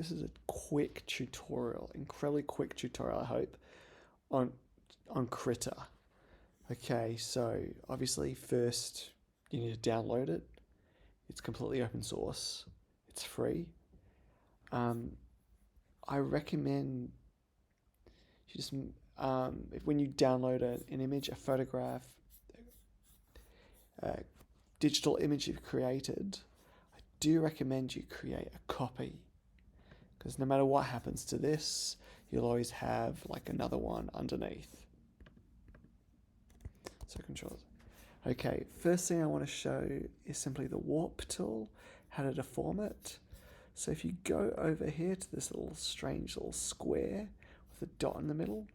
This is a quick tutorial, incredibly quick tutorial, I hope, on Krita. Okay, so obviously first you need to download it. It's completely open source. It's free. Um, I recommend you just if when you download an image, a photograph, a digital image you've created, I do recommend you create a copy because no matter what happens to this, you'll always have like another one underneath. So controls. Okay, first thing I want to show is simply the warp tool, how to deform it. So if you go over here to this little strange little square with a dot in the middle,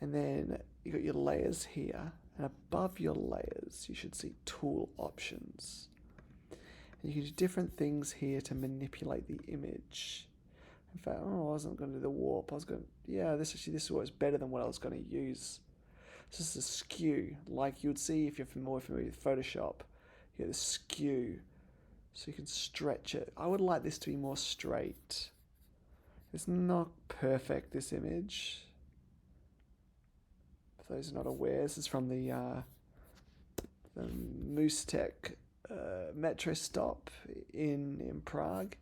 and then you got your layers here, and above your layers you should see tool options. And you can do different things here to manipulate the image. In fact, I wasn't going to do the warp. I was going, yeah, this was better than what I was going to use. This is a skew, like you would see if you're more familiar with Photoshop. You get the skew, so you can stretch it. I would like this to be more straight. It's not perfect, this image. For those who are not aware, this is from the Moose Tech metro stop in Prague.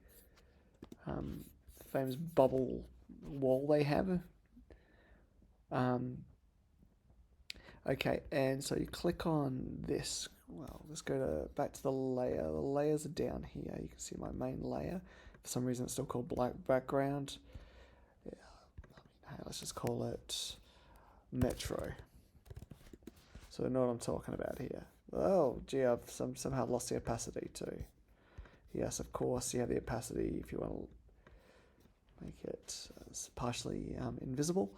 Famous bubble wall they have. Okay, and so you click on this. Well, let's go back to the layer. The layers are down here. You can see my main layer. For some reason, it's still called black background. Yeah, hey, let's just call it Metro. So I know what I'm talking about here. Oh, gee, I've somehow lost the opacity too. Yes, of course, you have the opacity if you want to make it partially invisible.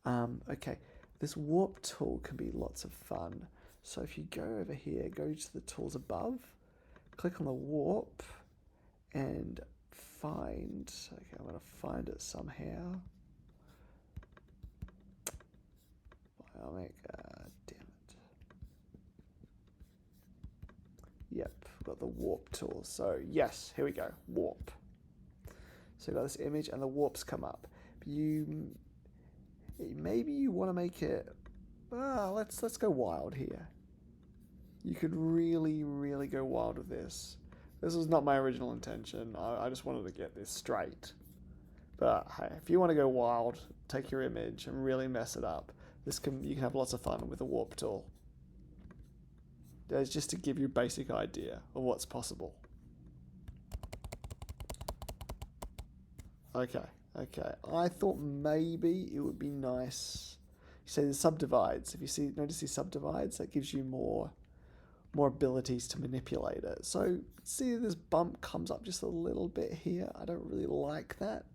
Okay. This warp tool can be lots of fun. So if you go over here, go to the tools above, click on the warp, and find, okay, I'm going to find it somehow. I'll make, damn it. Yep, got the warp tool. So yes, here we go, warp. So you've got this image and the warps come up. Maybe you want to make it, let's go wild here. You could really, really go wild with this. This was not my original intention. I just wanted to get this straight. But hey, if you want to go wild, take your image and really mess it up. You can have lots of fun with a warp tool. That's just to give you a basic idea of what's possible. Okay. Okay, I thought maybe it would be nice. You say the subdivides. If you notice these subdivides, that gives you more abilities to manipulate it. So see this bump comes up just a little bit here. I don't really like that.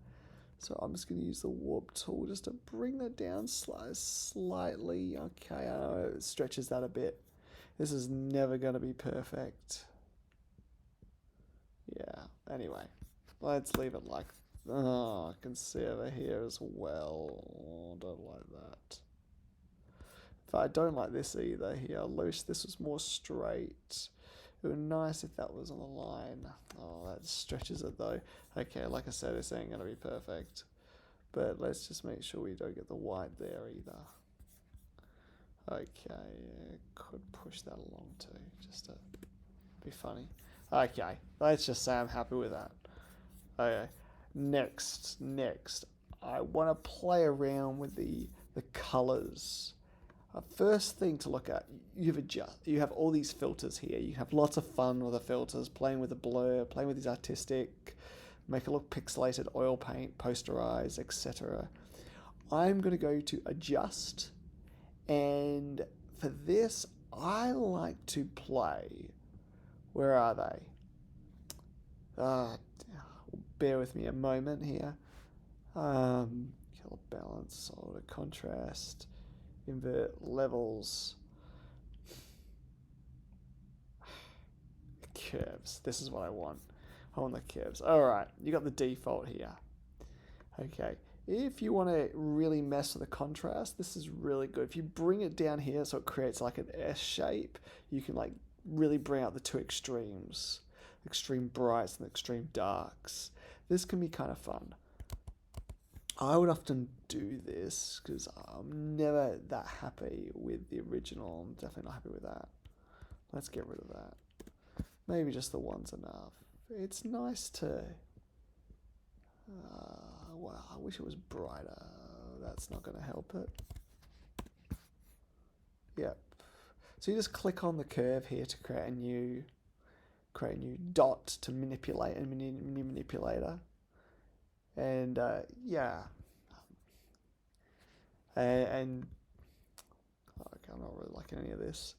So I'm just going to use the warp tool just to bring that down slightly. Okay, I know it stretches that a bit. This is never going to be perfect. Yeah, anyway, let's leave it like that. Oh, I can see over here as well. Oh, don't like that. But I don't like this either here. I wish this was more straight. It would be nice if that was on the line. Oh, that stretches it though. Okay, like I said, this ain't going to be perfect. But let's just make sure we don't get the white there either. Okay, could push that along too, just to be funny. Okay, let's just say I'm happy with that. Okay. Next, I want to play around with the colors. First thing to look at, you have all these filters here. You have lots of fun with the filters, playing with the blur, playing with these artistic, make it look pixelated, oil paint, posterize, etc. I'm going to go to adjust, and for this, I like to play. Where are they? Bear with me a moment here. Color balance, solid contrast, invert levels, curves. This is what I want. I want the curves. All right, you got the default here. Okay, if you want to really mess with the contrast, this is really good. If you bring it down here so it creates like an S shape, you can like really bring out the two extremes, extreme brights and extreme darks. This can be kind of fun. I would often do this because I'm never that happy with the original. I'm definitely not happy with that. Let's get rid of that. Maybe just the one's enough. It's nice to... wow, I wish it was brighter. That's not going to help it. Yep. So you just click on the curve here to create a new dot to manipulate a new manipulator. And yeah. And okay, I'm not really liking any of this.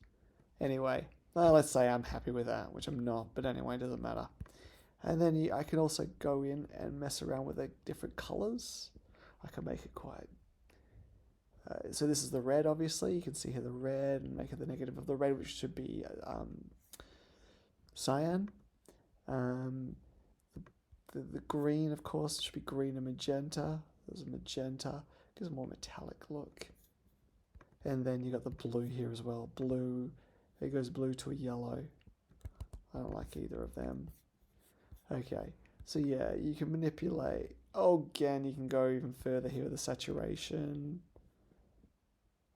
Anyway, let's say I'm happy with that, which I'm not, but anyway, it doesn't matter. And then I can also go in and mess around with the different colors. I can make it quite... so this is the red, obviously. You can see here the red, and make it the negative of the red, which should be cyan. The green, of course, should be green and magenta. There's a magenta. Gives a more metallic look. And then you got the blue here as well. Blue. It goes blue to a yellow. I don't like either of them. Okay. So yeah, you can manipulate. Oh, again, you can go even further here with the saturation.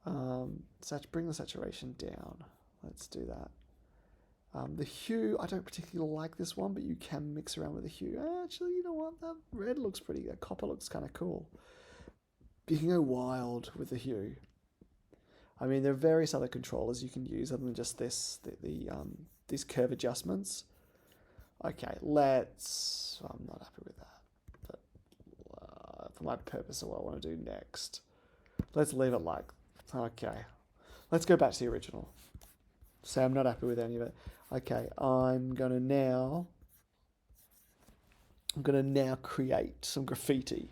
Bring the saturation down. Let's do that. The hue, I don't particularly like this one, but you can mix around with the hue. Actually, you know what? That red looks pretty good. Copper looks kind of cool. You can go wild with the hue. I mean, there are various other controllers you can use other than just this, these curve adjustments. Okay, let's... I'm not happy with that. But for my purpose of what I want to do next, let's leave it like... Okay, let's go back to the original. Say I'm not happy with any of it. Okay, I'm gonna now create some graffiti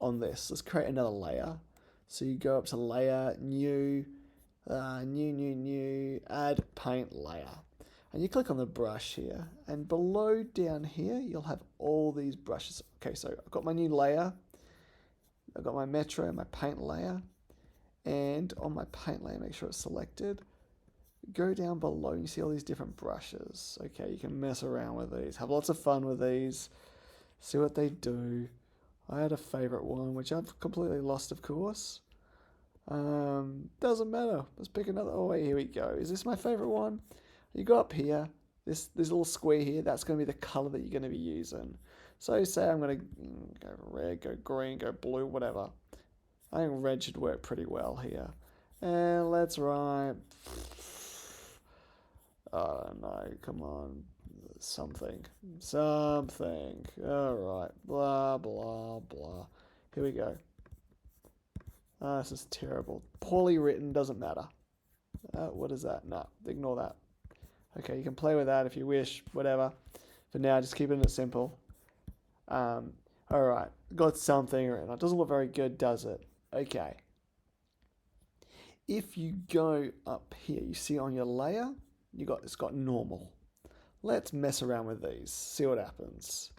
on this. Let's create another layer. So you go up to layer, new, add paint layer. And you click on the brush here, and below down here, you'll have all these brushes. Okay, so I've got my new layer. I've got my metro, my paint layer. And on my paint layer, make sure it's selected. Go down below and you see all these different brushes. Okay, you can mess around with these. Have lots of fun with these. See what they do. I had a favorite one, which I've completely lost, of course. Doesn't matter. Let's pick another. Oh, wait, here we go. Is this my favorite one? You go up here. This little square here, that's going to be the color that you're going to be using. So say I'm going to go red, go green, go blue, whatever. I think red should work pretty well here. And let's write... I don't know, come on. Something. Alright. Blah, blah, blah. Here we go. This is terrible. Poorly written, doesn't matter. What is that? No, ignore that. Okay, you can play with that if you wish, whatever. For now, just keeping it simple. Alright, got something written. It doesn't look very good, does it? Okay. If you go up here, you see on your layer, it's got normal. Let's mess around with these, see what happens.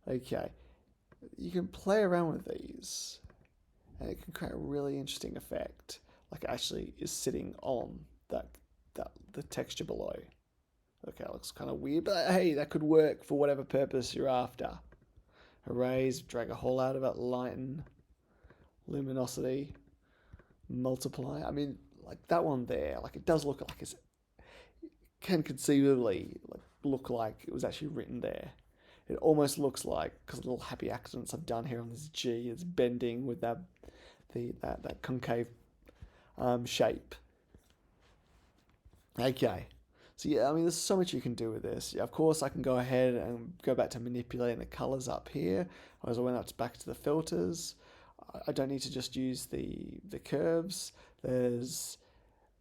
Okay, you can play around with these, and it can create a really interesting effect, like it actually is sitting on the texture below. Okay, it looks kind of weird, but hey, that could work for whatever purpose you're after. Erase, drag a hole out of it, lighten, luminosity, multiply. I mean, like that one there, like it does look like it can conceivably look like it was actually written there. It almost looks like, because the little happy accidents I've done here on this G, it's bending with that concave shape. Okay. So yeah, I mean, there's so much you can do with this. Yeah, of course, I can go ahead and go back to manipulating the colors up here. As I went back to the filters, I don't need to just use the curves. There's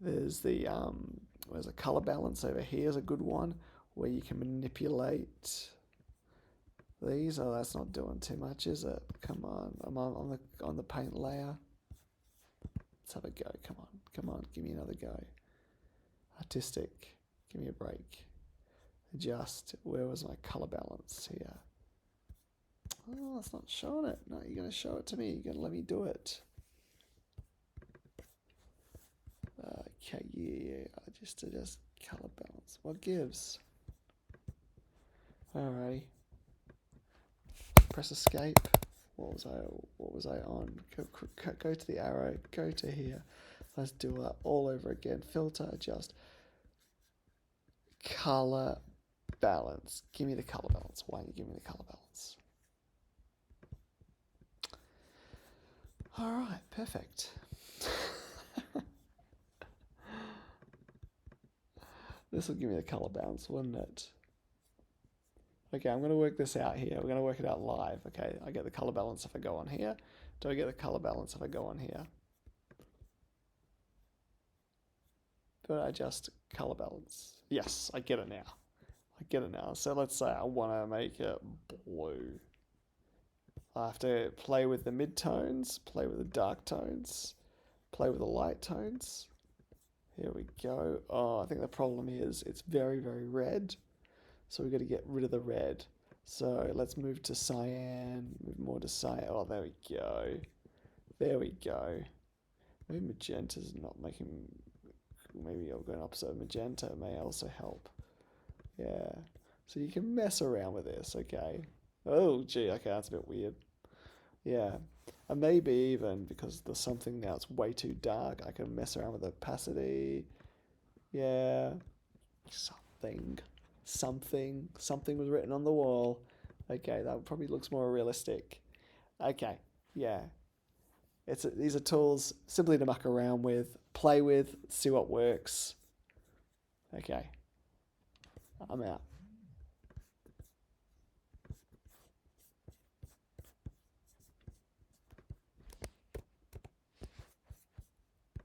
a color balance over here is a good one where you can manipulate these. Oh, that's not doing too much, is it? Come on, I'm on the paint layer. Let's have a go. Come on, give me another go. Artistic, give me a break. Adjust. Where was my color balance here? Oh, it's not showing it. No, you're gonna show it to me. You're gonna let me do it. Okay, yeah. Just adjust color balance. What gives? Alrighty. press escape. What was I on? Go to the arrow, go to here. Let's do it all over again. Filter, adjust. Color balance. Give me the color balance. Why don't you give me the color balance? All right, perfect. This will give me the color balance, wouldn't it? Okay, I'm going to work this out here. We're going to work it out live. Okay, I get the color balance if I go on here. Do I get the color balance if I go on here? Do I adjust color balance? Yes, I get it now. I get it now. So let's say I want to make it blue. I have to play with the midtones, play with the dark tones, play with the light tones. Here we go. Oh, I think the problem is it's very, very red. So we've got to get rid of the red. So let's move to cyan, move more to cyan. Oh, there we go. There we go. Maybe magenta's not making, maybe I'll go opposite of magenta may also help. Yeah. So you can mess around with this, okay. Oh, gee, okay, that's a bit weird. Yeah. And maybe even because there's something now it's way too dark, I can mess around with opacity. Yeah. Something was written on the wall. Okay, that probably looks more realistic. Okay, yeah. These are tools simply to muck around with, play with, see what works. Okay, I'm out.